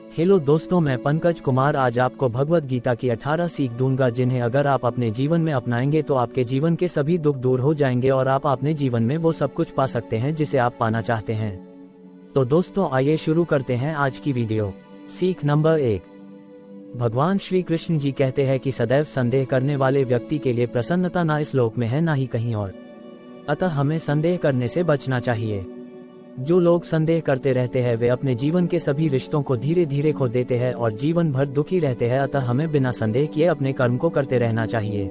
Hello दोस्तों, मैं पंकज कुमार आज आपको भगवत गीता की 18 सीख दूंगा जिन्हें अगर आप अपने जीवन में अपनाएंगे तो आपके जीवन के सभी दुख दूर हो जाएंगे और आप अपने जीवन में वो सब कुछ पा सकते हैं जिसे आप पाना चाहते हैं। तो दोस्तों आइए शुरू करते हैं आज की वीडियो। सीख नंबर 1। भगवान श्री कृष्ण जी कहते हैं कि सदैव संदेह करने वाले व्यक्ति के लिए प्रसन्नता ना इस लोक में है ना ही कहीं और, अतः हमें संदेह करने से बचना चाहिए। जो लोग संदेह करते रहते हैं वे अपने जीवन के सभी रिश्तों को धीरे धीरे खो देते हैं और जीवन भर दुखी रहते हैं, अतः हमें बिना संदेह किए अपने कर्म को करते रहना चाहिए,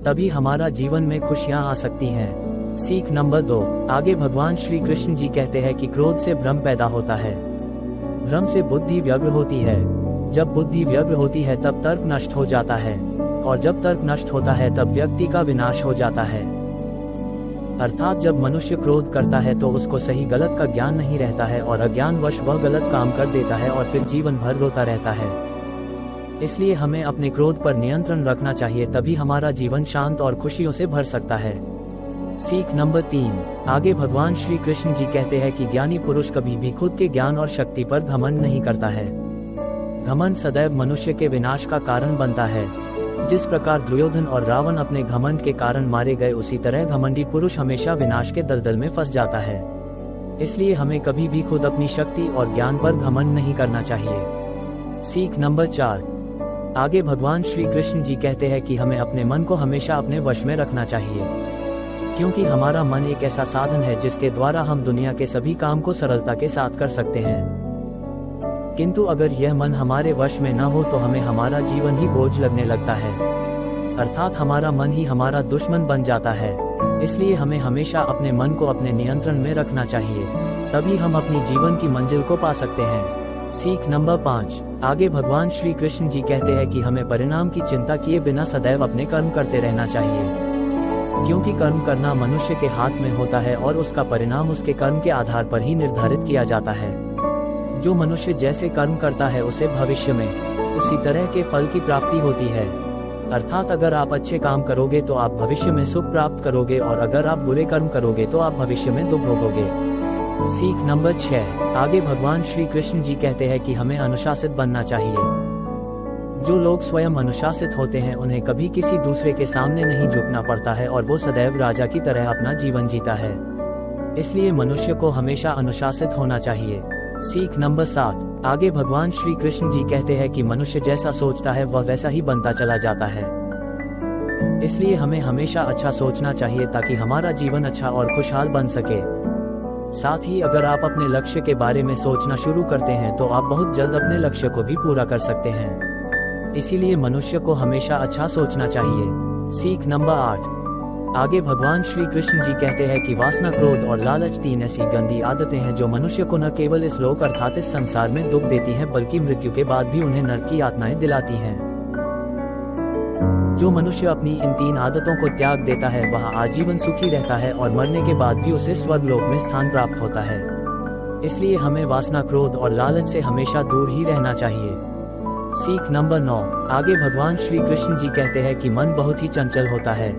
तभी हमारा जीवन में खुशियां आ सकती हैं। सीख नंबर 2। आगे भगवान श्री कृष्ण जी कहते हैं कि क्रोध से भ्रम पैदा होता है, भ्रम से बुद्धि व्यग्र होती है, जब बुद्धि व्यग्र होती है तब तर्क नष्ट हो जाता है और जब तर्क नष्ट होता है तब व्यक्ति का विनाश हो जाता है। अर्थात जब मनुष्य क्रोध करता है तो उसको सही गलत का ज्ञान नहीं रहता है और अज्ञानवश वह गलत काम कर देता है और फिर जीवन भर रोता रहता है। इसलिए हमें अपने क्रोध पर नियंत्रण रखना चाहिए, तभी हमारा जीवन शांत और खुशियों से भर सकता है। सीख नंबर 3। आगे भगवान श्री कृष्ण जी कहते हैं कि ज्ञानी पुरुष कभी भी खुद के ज्ञान और शक्ति पर घमंड नहीं करता है। घमंड सदैव मनुष्य के विनाश का कारण बनता है। जिस प्रकार दुर्योधन और रावण अपने घमंड के कारण मारे गए, उसी तरह घमंडी पुरुष हमेशा विनाश के दलदल में फंस जाता है। इसलिए हमें कभी भी खुद अपनी शक्ति और ज्ञान पर घमंड नहीं करना चाहिए। सीख नंबर 4। आगे भगवान श्री कृष्ण जी कहते हैं कि हमें अपने मन को हमेशा अपने वश में रखना चाहिए, क्योंकि हमारा मन एक ऐसा साधन है जिसके द्वारा हम दुनिया के सभी काम को सरलता के साथ कर सकते हैं। किंतु अगर यह मन हमारे वश में न हो तो हमें हमारा जीवन ही बोझ लगने लगता है, अर्थात हमारा मन ही हमारा दुश्मन बन जाता है। इसलिए हमें हमेशा अपने मन को अपने नियंत्रण में रखना चाहिए, तभी हम अपनी जीवन की मंजिल को पा सकते हैं। सीख नंबर 5। आगे भगवान श्री कृष्ण जी कहते हैं कि हमें परिणाम की चिंता किए बिना सदैव अपने कर्म करते रहना चाहिए, क्योंकि कर्म करना मनुष्य के हाथ में होता है और उसका परिणाम उसके कर्म के आधार पर ही निर्धारित किया जाता है। जो मनुष्य जैसे कर्म करता है उसे भविष्य में उसी तरह के फल की प्राप्ति होती है। अर्थात अगर आप अच्छे काम करोगे तो आप भविष्य में सुख प्राप्त करोगे और अगर आप बुरे कर्म करोगे तो आप भविष्य में दुख भोगोगे। सीख नंबर 6। आगे भगवान श्री कृष्ण जी कहते हैं कि हमें अनुशासित बनना चाहिए। जो लोग स्वयं अनुशासित होते हैं उन्हें कभी किसी दूसरे के सामने नहीं झुकना पड़ता है और वो सदैव राजा की तरह अपना जीवन जीता है। इसलिए मनुष्य को हमेशा अनुशासित होना चाहिए। सीख नंबर 7। आगे भगवान श्री कृष्ण जी कहते हैं कि मनुष्य जैसा सोचता है वह वैसा ही बनता चला जाता है। इसलिए हमें हमेशा अच्छा सोचना चाहिए ताकि हमारा जीवन अच्छा और खुशहाल बन सके। साथ ही अगर आप अपने लक्ष्य के बारे में सोचना शुरू करते हैं तो आप बहुत जल्द अपने लक्ष्य को भी पूरा कर सकते हैं। इसीलिए मनुष्य को हमेशा अच्छा सोचना चाहिए। सीख नंबर 8। आगे भगवान श्री कृष्ण जी कहते हैं कि वासना, क्रोध और लालच 3 ऐसी गंदी आदतें हैं जो मनुष्य को न केवल इस लोक अर्थात इस संसार में दुख देती हैं बल्कि मृत्यु के बाद भी उन्हें नरक की यातनाएं दिलाती हैं। जो मनुष्य अपनी इन 3 आदतों को त्याग देता है वह आजीवन सुखी रहता है और मरने के बाद भी उसे स्वर्ग लोक में स्थान प्राप्त होता है। इसलिए हमें वासना, क्रोध और लालच से हमेशा दूर ही रहना चाहिए। सीख नंबर 9। आगे भगवान श्री कृष्ण जी कहते हैं कि मन बहुत ही चंचल होता है,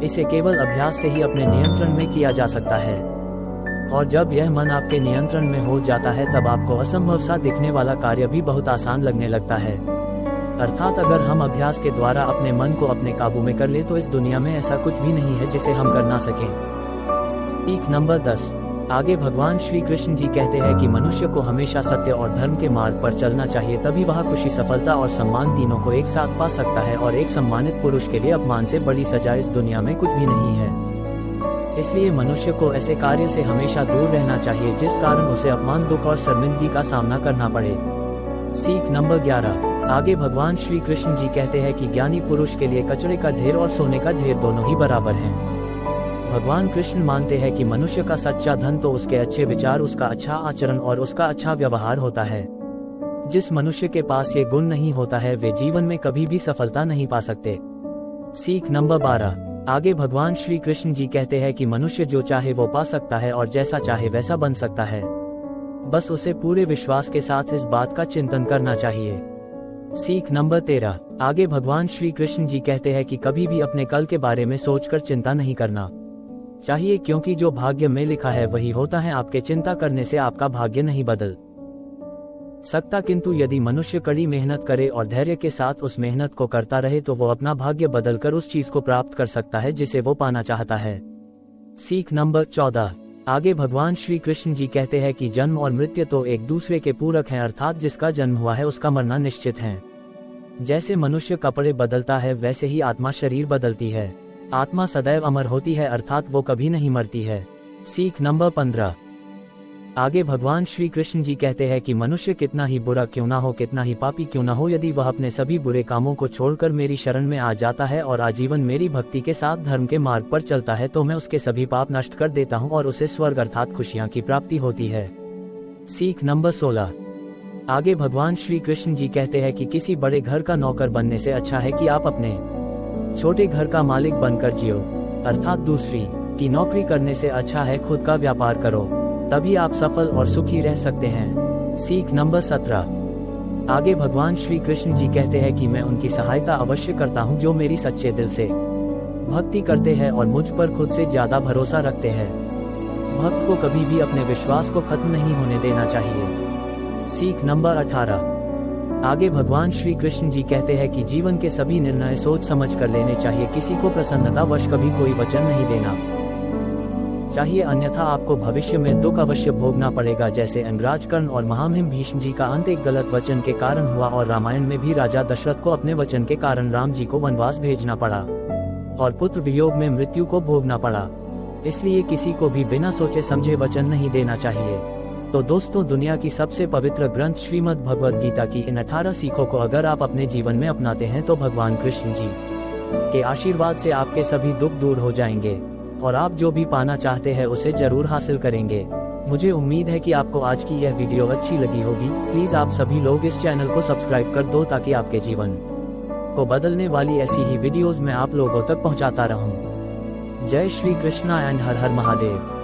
इसे केवल अभ्यास से ही अपने नियंत्रण में किया जा सकता है और जब यह मन आपके नियंत्रण में हो जाता है तब आपको असंभव सा दिखने वाला कार्य भी बहुत आसान लगने लगता है। अर्थात अगर हम अभ्यास के द्वारा अपने मन को अपने काबू में कर ले तो इस दुनिया में ऐसा कुछ भी नहीं है जिसे हम कर ना सकें। सीख नंबर 10। आगे भगवान श्री कृष्ण जी कहते हैं कि मनुष्य को हमेशा सत्य और धर्म के मार्ग पर चलना चाहिए, तभी वह खुशी, सफलता और सम्मान तीनों को एक साथ पा सकता है और एक सम्मानित पुरुष के लिए अपमान से बड़ी सजा इस दुनिया में कुछ भी नहीं है। इसलिए मनुष्य को ऐसे कार्य से हमेशा दूर रहना चाहिए जिस कारण उसे अपमान, दुख और शर्मिंदगी का सामना करना पड़े। सीख नंबर 11। आगे भगवान श्री कृष्ण जी कहते हैं कि ज्ञानी पुरुष के लिए कचरे का ढेर और सोने का ढेर दोनों ही बराबर हैं। भगवान कृष्ण मानते हैं कि मनुष्य का सच्चा धन तो उसके अच्छे विचार, उसका अच्छा आचरण और उसका अच्छा व्यवहार होता है। जिस मनुष्य के पास ये गुण नहीं होता है वे जीवन में कभी भी सफलता नहीं पा सकते। सीख नंबर 12। आगे भगवान श्री कृष्ण जी कहते हैं कि मनुष्य जो चाहे वो पा सकता है और जैसा चाहे वैसा बन सकता है, बस उसे पूरे विश्वास के साथ इस बात का चिंतन करना चाहिए। सीख नंबर 13। आगे भगवान श्री कृष्ण जी कहते हैं कि कभी भी अपने कल के बारे में सोचकर चिंता नहीं करना चाहिए, क्योंकि जो भाग्य में लिखा है वही होता है। आपके चिंता करने से आपका भाग्य नहीं बदल सकता, किंतु यदि मनुष्य कड़ी मेहनत करे और धैर्य के साथ उस मेहनत को करता रहे तो वो अपना भाग्य बदलकर उस चीज को प्राप्त कर सकता है जिसे वो पाना चाहता है। सीख नंबर 14। आगे भगवान श्री कृष्ण जी कहते हैं कि जन्म और मृत्यु तो एक दूसरे के पूरक हैं, अर्थात जिसका जन्म हुआ है उसका मरना निश्चित है। जैसे मनुष्य कपड़े बदलता है वैसे ही आत्मा शरीर बदलती है। आत्मा सदैव अमर होती है, अर्थात वो कभी नहीं मरती है। सीख नंबर 15। आगे भगवान श्री कृष्ण जी कहते हैं कि मनुष्य कितना ही बुरा क्यों ना हो, कितना ही पापी क्यों ना हो, यदि वह अपने सभी बुरे कामों को छोड़कर मेरी शरण में आ जाता है और आजीवन मेरी भक्ति के साथ धर्म के मार्ग पर चलता है तो मैं उसके सभी पाप नष्ट कर देता हूँ और उसे स्वर्ग अर्थात खुशियाँ की प्राप्ति होती है। सीख नंबर 16। आगे भगवान श्री कृष्ण जी कहते हैं कि किसी बड़े घर का नौकर बनने से अच्छा है कि आप अपने छोटे घर का मालिक बनकर जियो, अर्थात दूसरी की नौकरी करने से अच्छा है खुद का व्यापार करो, तभी आप सफल और सुखी रह सकते हैं। सीख नंबर 17। आगे भगवान श्री कृष्ण जी कहते हैं कि मैं उनकी सहायता अवश्य करता हूं जो मेरी सच्चे दिल से भक्ति करते हैं और मुझ पर खुद से ज्यादा भरोसा रखते हैं। भक्त को कभी भी अपने विश्वास को खत्म नहीं होने देना चाहिए। सीख नंबर 18। आगे भगवान श्री कृष्ण जी कहते हैं कि जीवन के सभी निर्णय सोच समझ कर लेने चाहिए, किसी को प्रसन्नतावश कभी कोई वचन नहीं देना चाहिए, अन्यथा आपको भविष्य में दुख अवश्य भोगना पड़ेगा। जैसे अंगराज कर्ण और महामहिम भीष्म जी का अंत एक गलत वचन के कारण हुआ और रामायण में भी राजा दशरथ को अपने वचन के कारण राम जी को वनवास भेजना पड़ा और पुत्र वियोग में मृत्यु को भोगना पड़ा। इसलिए किसी को भी बिना सोचे समझे वचन नहीं देना चाहिए। तो दोस्तों, दुनिया की सबसे पवित्र ग्रंथ श्रीमद् भगवद गीता की इन 18 सीखों को अगर आप अपने जीवन में अपनाते हैं तो भगवान कृष्ण जी के आशीर्वाद से आपके सभी दुख दूर हो जाएंगे और आप जो भी पाना चाहते हैं उसे जरूर हासिल करेंगे। मुझे उम्मीद है कि आपको आज की यह वीडियो अच्छी लगी होगी। प्लीज आप सभी लोग इस चैनल को सब्सक्राइब कर दो ताकि आपके जीवन को बदलने वाली ऐसी ही वीडियोस मैं आप लोगों तक पहुंचाता रहूं। जय श्री कृष्णा एंड हर हर महादेव।